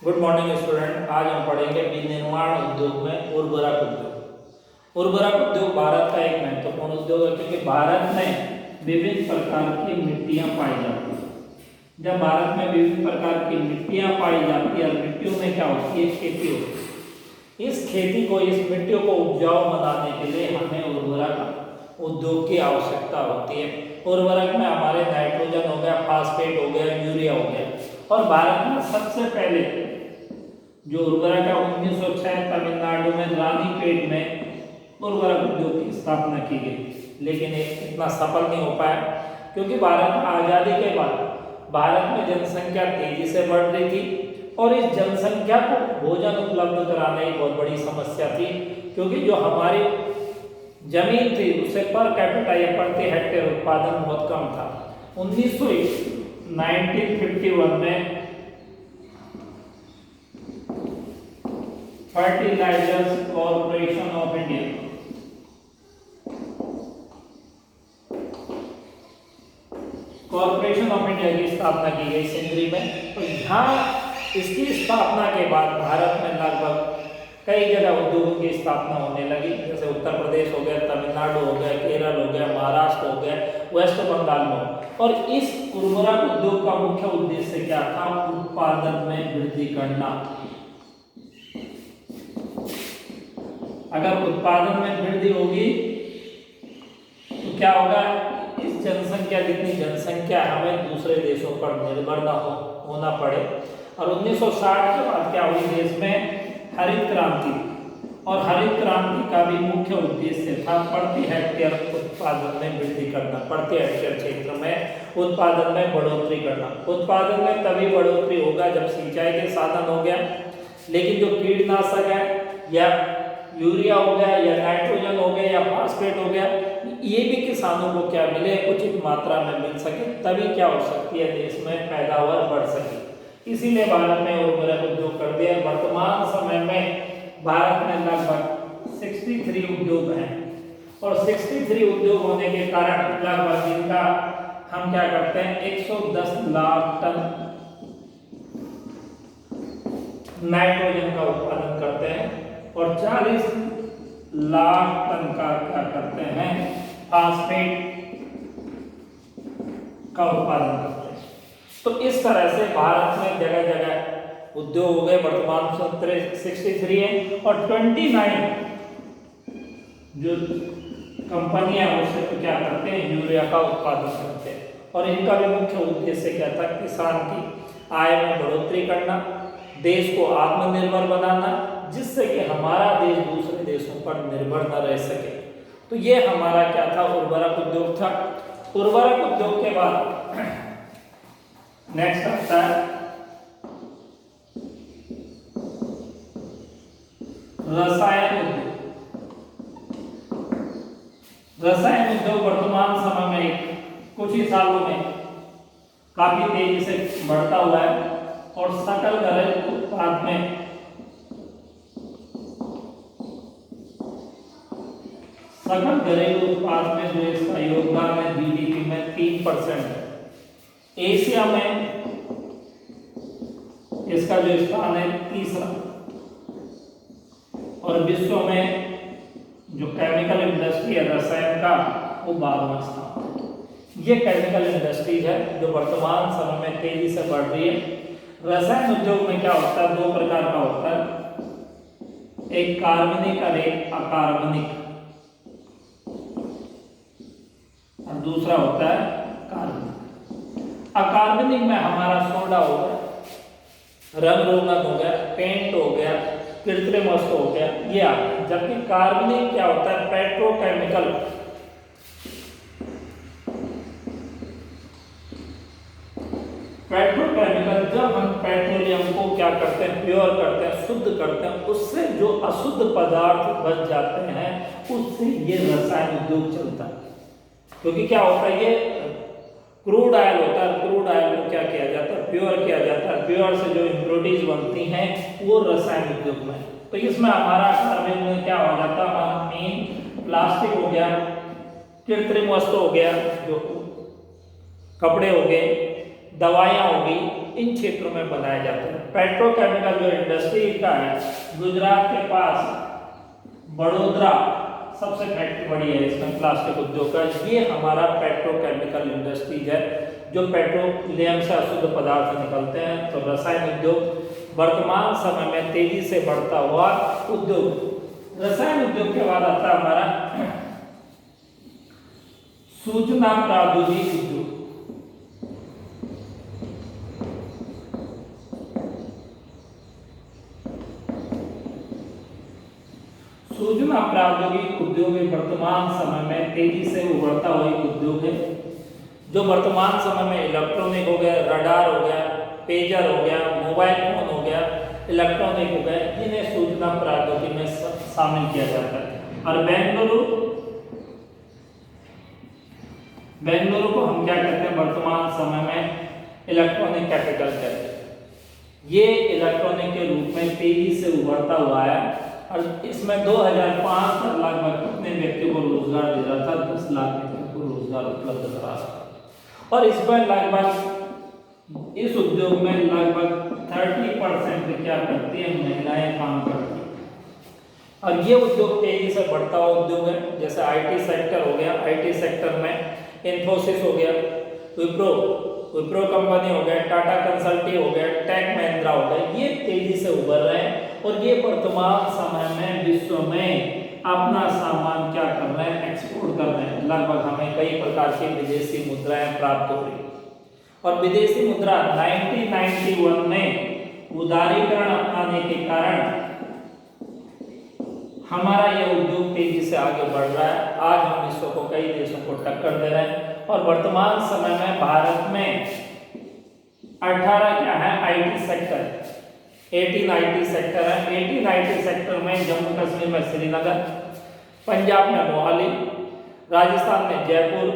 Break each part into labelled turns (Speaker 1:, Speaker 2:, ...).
Speaker 1: Good morning student. आज हम पढ़ेंगे विनिर्माण उद्योग में उर्वरक उद्योग। उर्वरक उद्योग भारत का एक महत्वपूर्ण उद्योग है क्योंकि भारत में विभिन्न प्रकार की मिट्टियां पाई जाती हैं। जब भारत में विभिन्न प्रकार की मिट्टियां पाई जाती है और मिट्टियों में क्या होती है, खेती होती है। इस खेती को, इस मिट्टियों को उपजाऊ बनाने के लिए हमें उर्वरक उद्योग की आवश्यकता होती है। उर्वरक में हमारे नाइट्रोजन हो गया, फास्फेट हो गया, यूरिया हो गया। और भारत में सबसे पहले जो उर्वरक है 1906 तमिलनाडु में रानीपेट में उर्वरक उद्योग की स्थापना की गई, लेकिन इतना सफल नहीं हो पाया क्योंकि भारत आज़ादी के बाद भारत में जनसंख्या तेजी से बढ़ रही थी और इस जनसंख्या को भोजन उपलब्ध कराना एक बहुत बड़ी समस्या थी क्योंकि जो हमारी जमीन थी उससे पर कैपिटा या प्रति हेक्टेयर उत्पादन बहुत कम था। 1951 में फर्टिलाइजर्स कॉर्पोरेशन ऑफ इंडिया की स्थापना की गई सिंदरी में। तो यहाँ इसकी स्थापना के बाद भारत में लगभग कई जगह उद्योगों की स्थापना होने लगी, जैसे उत्तर प्रदेश हो गया, तमिलनाडु हो गया, केरल हो गया, महाराष्ट्र हो गया, वेस्ट बंगाल में। और इस उर्वरक उद्योग का मुख्य उद्देश्य क्या था? उत्पादन में वृद्धि करना। अगर उत्पादन में वृद्धि होगी तो क्या होगा? इस जनसंख्या, जितनी जनसंख्या हमें दूसरे देशों पर निर्भर ना होना पड़े। और 1960 के बाद क्या हुई? देश में हरित क्रांति, और हरित क्रांति का भी मुख्य उद्देश्य था प्रति हेक्टेयर उत्पादन में वृद्धि करना, प्रति हेक्टेयर क्षेत्र में उत्पादन में बढ़ोतरी करना। उत्पादन में तभी बढ़ोतरी होगा जब सिंचाई के साधन हो गया, लेकिन जो कीटनाशक है या यूरिया हो गया या नाइट्रोजन हो गया या फास्फेट हो गया, ये भी किसानों को क्या मिले, उचित मात्रा में मिल सके, तभी क्या हो सकती है, देश में पैदावार बढ़ सके। इसीलिए भारत में उर्वरक उद्योग कर दिया। वर्तमान समय में भारत में लगभग 63 उद्योग हैं और 63 उद्योग होने के कारण लगभग इनका हम क्या करते हैं, 110 लाख टन नाइट्रोजन का उत्पादन करते हैं और 40 लाख टन का क्या करते हैं, फास्फेट का उत्पादन करते हैं। तो इस तरह से भारत में जगह जगह उद्योग हो गए। वर्तमान 63 है और 29 जो कंपनियां उससे तो क्या करते हैं, यूरिया का उत्पादन करते हैं। और इनका भी मुख्य उद्देश्य क्या था? किसान की आय में बढ़ोतरी करना, देश को आत्मनिर्भर बनाना, जिससे कि हमारा देश दूसरे देशों पर निर्भर न रह सके। तो ये हमारा क्या था, उर्वरक उद्योग था। उर्वरक उद्योग के बाद नेक्स्ट आता है रसायन उद्योग। रसायन उद्योग वर्तमान समय में कुछ ही सालों में काफी तेजी से बढ़ता हुआ है और सकल घरेलू उत्पाद में जो इसका योगदान है जीडीपी में 3% है। एशिया में इसका जो स्थान है 3रा और विश्व में जो केमिकल इंडस्ट्री है रसायन का, वो 12वां स्थान। ये केमिकल इंडस्ट्रीज है जो वर्तमान समय में तेजी से बढ़ रही है। रसायन उद्योग में क्या होता है, 2 प्रकार का होता है, एक कार्बनिक और एक अकार्बनिक, और दूसरा होता है कार्बनिक। अकार्बनिक में हमारा सोडा हो गया, रंग रोगन हो गया, पेंट हो गया, कृत्रिम वस्तु हो गया, ये आता है। जबकि कार्बनिक क्या होता है, पेट्रोकेमिकल। पेट्रोकेमिकल, जब हम पेट्रोलियम को क्या करते हैं, प्योर करते हैं, शुद्ध करते हैं, उससे जो अशुद्ध पदार्थ बच जाते हैं उससे ये रसायन उद्योग चलता है। क्योंकि क्या होता है, ये क्रूड ऑयल होता है, क्रूड ऑयल को क्या किया जाता है, प्योर किया जाता है। प्योर से जो इम्प्योरिटीज बनती हैं वो रसायन उद्योग में। तो इसमें हमारा कार्बन में क्या हो जाता है, मेन प्लास्टिक हो गया, कृत्रिम वस्तु हो गया, जो कपड़े हो गए, दवाइयाँ हो गई, इन क्षेत्रों में बनाए जाते हैं। पेट्रोकेमिकल जो इंडस्ट्री का है, गुजरात के पास बड़ोदरा सबसे फैक्ट्री बड़ी है इसमें प्लास्टिक उद्योग का। ये हमारा पेट्रोकेमिकल इंडस्ट्रीज है जो पेट्रोलियम से अशुद्ध पदार्थ निकलते हैं। तो रसायन उद्योग वर्तमान समय में तेजी से बढ़ता हुआ उद्योग। रसायन उद्योग के बाद आता है हमारा सूचना प्रौद्योगिकी उद्योग। सूचना प्रौद्योगिकी उद्योग वर्तमान समय में तेजी से उभरता हुआ उद्योग है जो वर्तमान समय में इलेक्ट्रॉनिक हो गया, रडार हो गया, पेजर हो गया, मोबाइल फोन हो गया, इलेक्ट्रॉनिक हो गया, जिन्हें सूचना प्रौद्योगिकी में शामिल किया जाता है। और बेंगलुरु को हम क्या कहते हैं वर्तमान समय में इलेक्ट्रॉनिक कैपिटल कहते हैं। ये इलेक्ट्रॉनिक के रूप में तेजी से उभरता हुआ है और इसमें 2005 तक लगभग कितने व्यक्ति को रोजगार दे रहा था, 10 लाख व्यक्ति को रोजगार उपलब्ध करा रहा था। और इसमें लगभग इस उद्योग में लगभग 30% क्या करती है, महिलाएं काम करती हैं। और ये उद्योग तेजी से बढ़ता हुआ उद्योग है। जैसे आईटी सेक्टर हो गया, आईटी सेक्टर में इन्फोसिस हो गया, विप्रो कंपनी हो गया, टाटा कंसल्टिंग हो गया, टेक महिंद्रा हो गया, ये तेजी से उभर रहे हैं और ये वर्तमान समय में विश्व में अपना सामान क्या कर रहे हैं, एक्सपोर्ट कर रहे हैं। लगभग हमें कई प्रकार की विदेशी मुद्राएं प्राप्त हो रही और विदेशी मुद्रा 1991 में उदारीकरण अपनाने के कारण हमारा यह उद्योग तेजी से आगे बढ़ रहा है। आज हम विश्व को कई देशों को टक्कर दे रहे हैं और वर्तमान समय में भारत में 18 क्या है आईटी सेक्टर, 18 आईटी सेक्टर है। 18 आईटी सेक्टर में जम्मू कश्मीर में श्रीनगर, पंजाब में मोहाली, राजस्थान में जयपुर,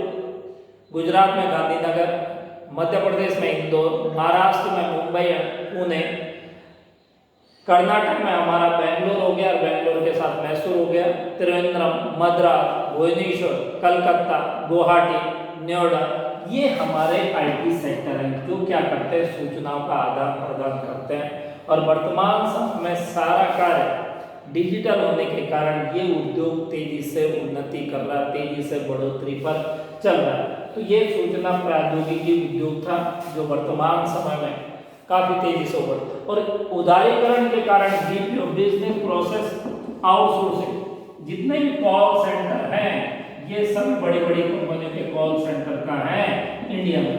Speaker 1: गुजरात में गांधीनगर, मध्य प्रदेश में इंदौर, महाराष्ट्र में मुंबई, पुणे, कर्नाटक में हमारा बेंगलोर हो गया और बेंगलोर के साथ मैसूर हो गया, त्रिवेंद्रम, मद्रास, भुवनेश्वर, कलकत्ता, गुवाहाटी, नोएडा, ये हमारे आईटी सेक्टर हैं जो क्या करते हैं, सूचनाओं का आदान प्रदान करते हैं। और वर्तमान समय में सारा कार्य डिजिटल होने के कारण ये उद्योग तेजी से उन्नति कर रहा है, तेजी से बढ़ोतरी पर चल रहा है। तो ये सूचना प्रौद्योगिकी उद्योग था जो वर्तमान समय में काफी तेजी से उभर और उदारीकरण के कारण बीपीओ, बिजनेस प्रोसेस आउटसोर्सिंग, जितने भी कॉल सेंटर हैं ये सब बड़ी बड़ी कंपनियों के कॉल सेंटर का है इंडिया में।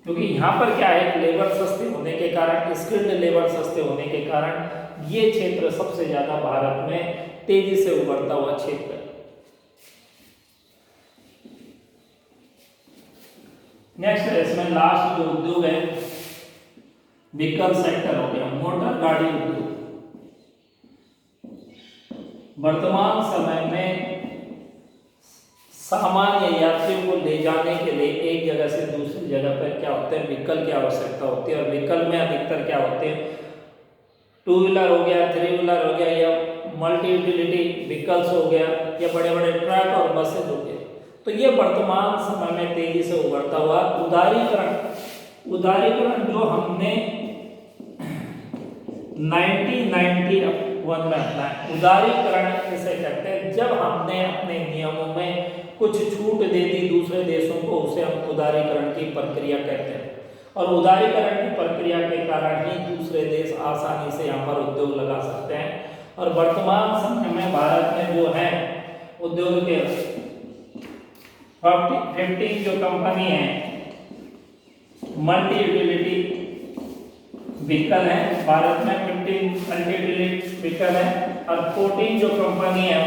Speaker 1: क्योंकि यहाँ पर क्या है, लेबर सस्ते होने के कारण, स्किल्ड लेबर सस्ते होने के कारण ये क्षेत्र सबसे ज्यादा भारत में तेजी से उभरता हुआ क्षेत्र है। नेक्स्ट इसमें लास्ट जो उद्योग है व्हीकल सेक्टर हो गया, मोटर गाड़ी उद्योग। वर्तमान समय में सामान्य यात्रियों को ले जाने के लिए एक जगह से दूसरी जगह पर क्या होते हैं, व्हीकल की आवश्यकता होती है। और व्हीकल में अधिकतर क्या होते हैं, 2 व्हीलर हो गया, 3 व्हीलर हो गया या मल्टी यूटिलिटी व्हीकल्स हो गया या बड़े बड़े ट्रक और बसेज हो गए। तो ये वर्तमान समय में तेजी से उभरता हुआ उदारीकरण जो हमने 1991 में अपना उदारीकरण कैसे करते हैं, जब हमने अपने नियमों में कुछ छूट दे दी दूसरे देशों को, उसे हम उदारीकरण की प्रक्रिया कहते हैं। और उदारीकरण की प्रक्रिया के कारण ही दूसरे देश आसानी से यहाँ पर उद्योग लगा सकते हैं। और वर्तमान समय में भारत में जो है उद्योग के 15 जो कंपनी है मल्टी यूटिलिटी व्हीकल है, भारत में 15 मल्टी यूटिलिटी व्हीकल है। और 14 जो कंपनी है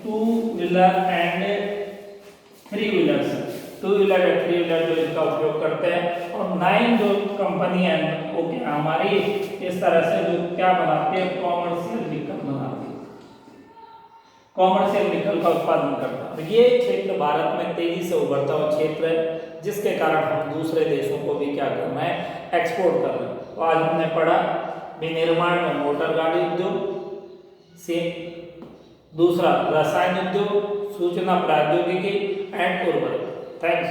Speaker 1: 2 व्हीलर एंड 3 व्हीलर्स, 2 व्हीलर या 3 व्हीलर जो इसका उपयोग करते हैं। और 9 जो कंपनी है वो क्या हमारी इस तरह से जो क्या बनाती है, कॉमर्शियल व्हीकल बनाती है, कॉमर्शियल व्हीकल का उत्पादन करता है। तो ये क्षेत्र भारत में तेजी से उभरता हुआ क्षेत्र है जिसके कारण हम दूसरे देशों को भी क्या करना है, एक्सपोर्ट करना है। तो आज हमने पढ़ा विनिर्माण में मोटर गाड़ी उद्योग से, दूसरा रसायन उद्योग, सूचना प्रौद्योगिकी एंड उर्वरक। थैंक्स।